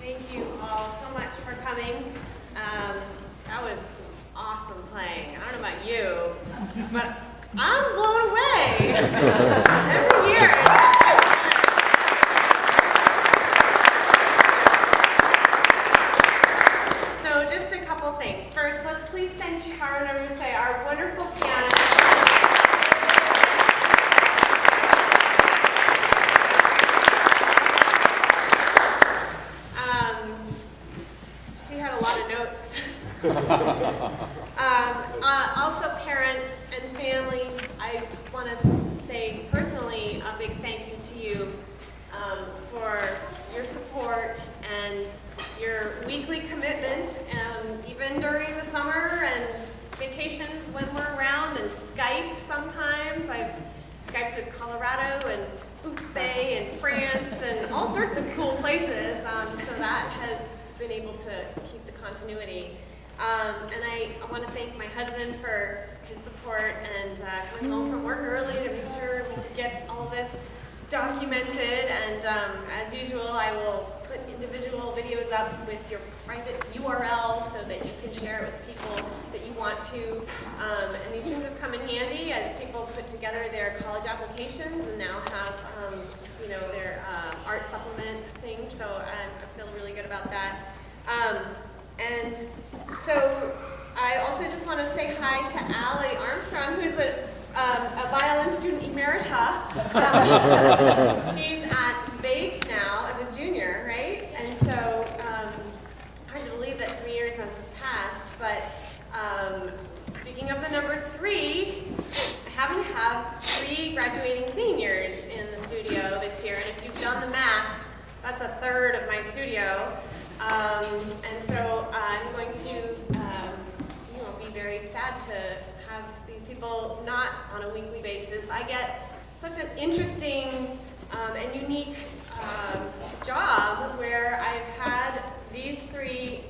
Thank you all so much for coming. That was awesome playing. I don't know about you, but I'm blown away every year. So just a couple things. First, let's please thank Charo Naruse, our wonderful pianist. She had a lot of notes. Also parents and families, I want to say personally a big thank you to you for your support and your weekly commitment, even during the summer and vacations when we're around, and Skype sometimes. I've Skyped with Colorado and Bay and France and all sorts of cool places, so that has been able to keep the continuity. And I want to thank my husband for his support and coming home from work early to make sure we could get all this documented. And as usual, I will put individual videos up with your private URL so that you can share it with people that you want to. And these things have come in handy as people put together their college applications and now have their art supplement things. So I feel really good about that. And so I also just want to say hi to Allie Armstrong, who's a violin student emerita. She's at Bates now as a junior, right? And so hard to believe that 3 years has passed, but speaking of the number 3, I happen to have 3 graduating seniors in the studio this year, and if you've done the math, that's a third of my studio. And so I'm going to be very sad to have these people not on a weekly basis. I get such an interesting and unique job where I've had these 3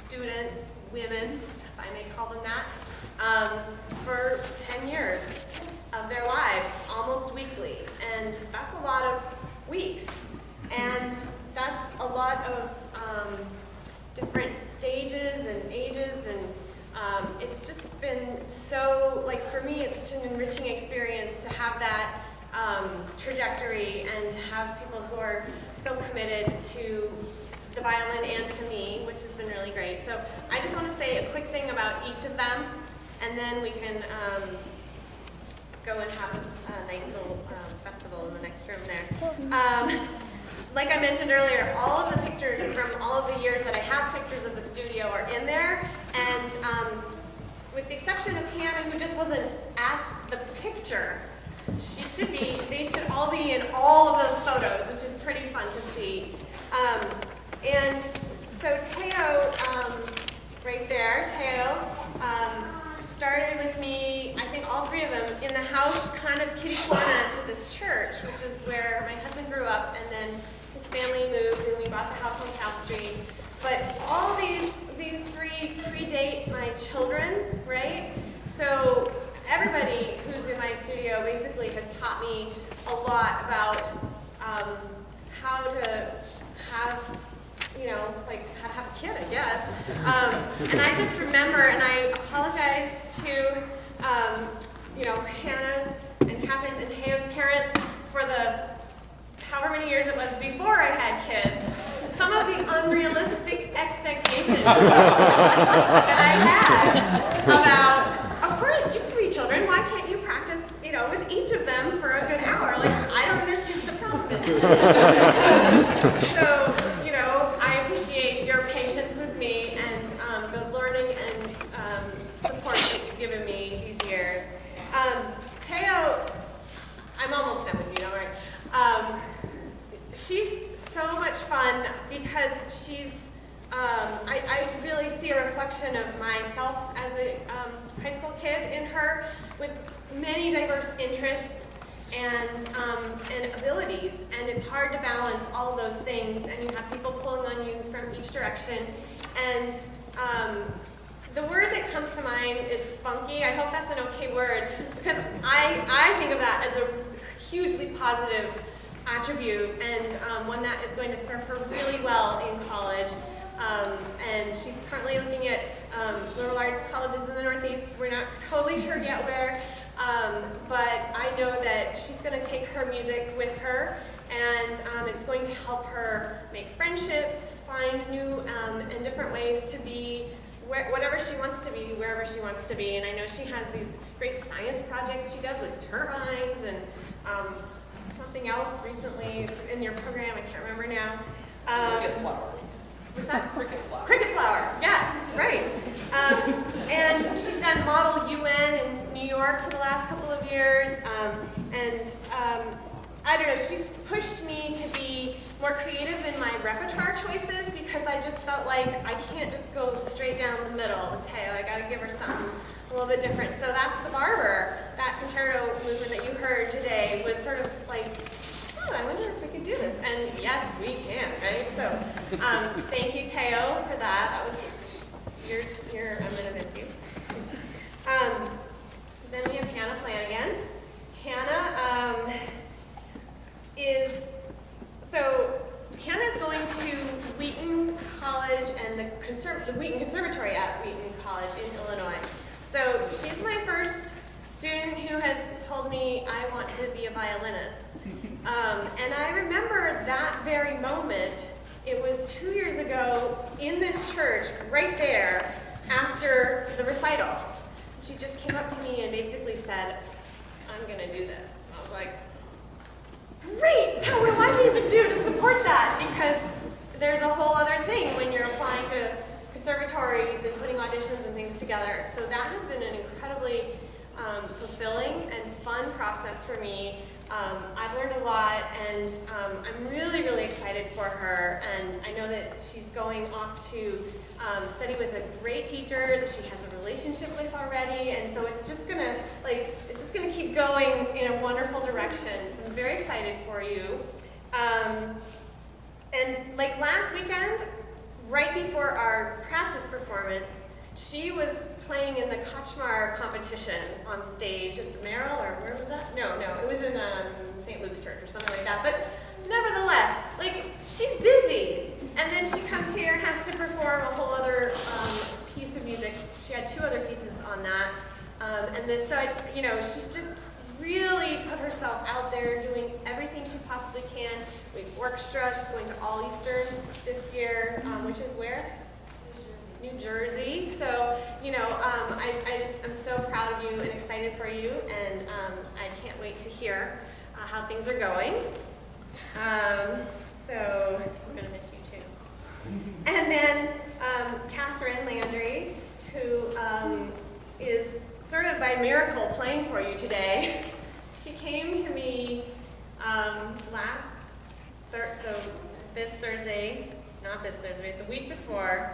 students, women, if I may call them that, for 10 years of their lives, almost weekly. And that's a lot of weeks. And that's a lot of different stages and ages, and it's just been so, for me, it's such an enriching experience to have that trajectory and to have people who are so committed to the violin and to me, which has been really great. So I just want to say a quick thing about each of them, and then we can go and have a nice little festival in the next room there. Like I mentioned earlier, all of the pictures from all of the years that I have pictures of the studio are in there, and with the exception of Hannah, who just wasn't at the picture, they should all be in all of those photos, which is pretty fun to see. And so Teo, right there, started with me, I think all 3 of them, in the house kind of kitty corner to this church, which is where my husband grew up, and then his family moved and we bought the house on South Street. But all these 3 predate my children, right? So everybody who's in my studio basically has taught me a lot about how to have, how to have a kid, I guess. And I just remember, and I apologize to, Hannah's and Catherine's and Teo's parents for the however many years it was before I had kids. Some of the unrealistic expectations that I had about, of course, you have 3 children, why can't you practice, with each of them for a good hour? I don't understand what the problem is. So, I appreciate your patience with me and the learning and support that you've given me these years. Teo, I'm almost done with you, don't worry. She's so much fun because she's, I really see a reflection of myself as a high school kid in her, with many diverse interests and abilities, and it's hard to balance all of those things, and you have people pulling on you from each direction. And the word that comes to mind is spunky. I hope that's an okay word, because I think of that as a hugely positive attribute, and one that is going to serve her really well in college. And she's currently looking at liberal arts colleges in the Northeast. We're not totally sure yet where, but I know that she's going to take her music with her, and it's going to help her make friendships, find new and different ways to be whatever she wants to be, wherever she wants to be. And I know she has these great science projects she does with turbines and something else recently. It's in your program, I can't remember now. Cricket flower. What's that? Cricket flower. Cricket flower, yes, right. And she's done Model UN in New York for the last couple of years. I don't know, she's pushed me to be more creative in my repertoire choices, because I just felt like I can't just go straight down the middle with Teo. I gotta give her something a little bit different. So that's the Barber. That concerto movement that you heard today was sort of like, oh, I wonder if we could do this. And yes, we can, right? So thank you, Teo, for that. That was, I'm gonna miss you. Then we have Hannah Flanagan. Hannah Hannah's going to Wheaton College and the Wheaton Conservatory at Wheaton College in Illinois. So she's my first student who has told me I want to be a violinist. And I remember that very moment. It was 2 years ago in this church, right there, after the recital. She just came up to me and basically said, I'm gonna do this. And I was like, great! Now what do I need to do to support that? Because there's a whole other thing when you're applying to conservatories and putting auditions and things together. So that has been an incredibly fulfilling and fun process for me. I've learned a lot, and I'm really, really excited for her. And I know that she's going off to study with a great teacher that she has a relationship with already, and so it's just gonna keep going in a wonderful direction. So I'm very excited for you. And like last weekend, right before our practice performance, she was playing in the Kachmar competition on stage at the Merrill, or where was that? No, it was in St. Luke's Church or something like that. But nevertheless, like, she's busy. And then she comes here and has to perform a whole other piece of music. She had 2 other pieces on that. And this, so she's just really put herself out there doing everything she possibly can. We have orchestra. She's going to All Eastern this year, which is where? New Jersey. So, I'm so proud of you and excited for you, and I can't wait to hear how things are going. So I'm gonna miss you too. And then Catherine Landry, who is sort of by miracle playing for you today. She came to me this Thursday, not this Thursday, the week before.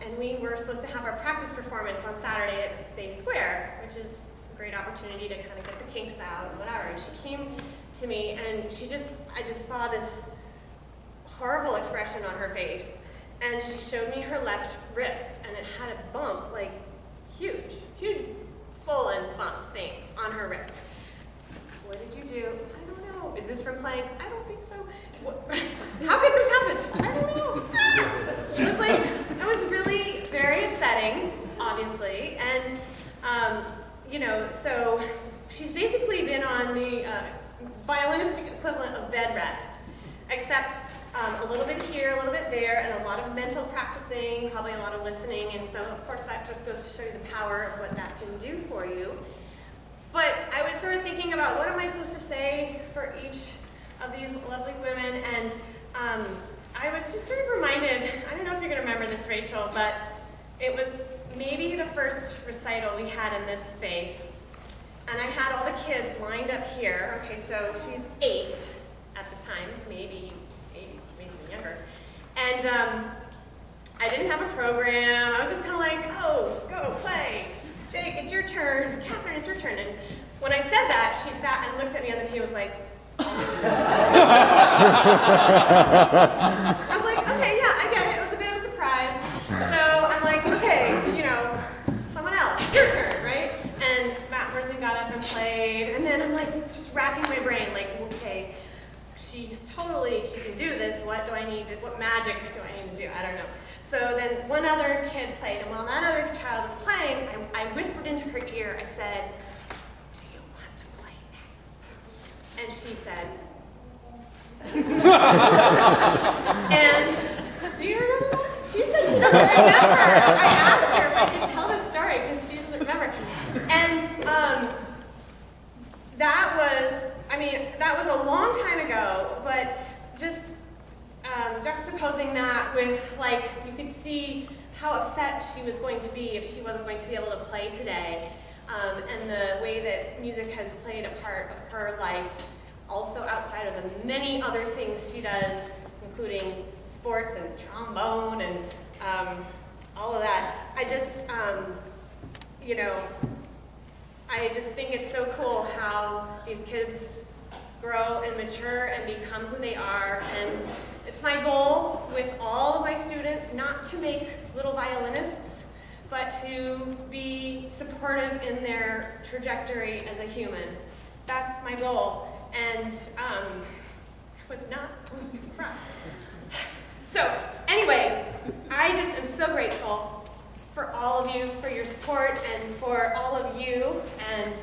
And we were supposed to have our practice performance on Saturday at Bay Square, which is a great opportunity to kind of get the kinks out and whatever. And she came to me, and I just saw this horrible expression on her face. And she showed me her left wrist, and it had a bump, like huge swollen bump thing on her wrist. What did you do? I don't know. Is this from playing? I don't think so. How could this happen? I don't know. It was really very upsetting, obviously, and so she's basically been on the violinistic equivalent of bed rest, except a little bit here, a little bit there, and a lot of mental practicing, probably a lot of listening, and so of course that just goes to show you the power of what that can do for you. But I was sort of thinking about what am I supposed to say for each of these lovely women, and I was just sort of reminded, I don't know if you're going to remember this, Rachel, but it was maybe the first recital we had in this space, and I had all the kids lined up here. Okay, so she's 8 at the time, maybe younger, and I didn't have a program. I was just kind of like, oh, go play. Jake, it's your turn. Catherine, it's your turn. And when I said that, she sat and looked at me on the pew and was like, I was like, okay, yeah, I get it. It was a bit of a surprise. So I'm like, okay, someone else, it's your turn, right? And that person got up and played, and then I'm like just racking my brain, like, okay, can do this, what magic do I need to do? I don't know. So then one other kid played, and while that other child was playing, I whispered into her ear, I said, "Do you want to play next?" And she said, and do you remember that? She said she doesn't remember. I asked her if I could tell the story because she doesn't remember. And that was a long time ago, but just juxtaposing that with, like, you could see how upset she was going to be if she wasn't going to be able to play today, and the way that music has played a part of her life, also outside of the many other things she does, including sports and trombone and all of that. I just think it's so cool how these kids grow and mature and become who they are. And it's my goal with all of my students not to make little violinists, but to be supportive in their trajectory as a human. That's my goal. And I was not going to cry. So anyway, I just am so grateful for all of you, for your support, and for all of you. And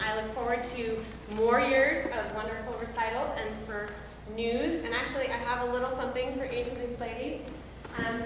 I look forward to more years of wonderful recitals and for news. And actually, I have a little something for each of these ladies. And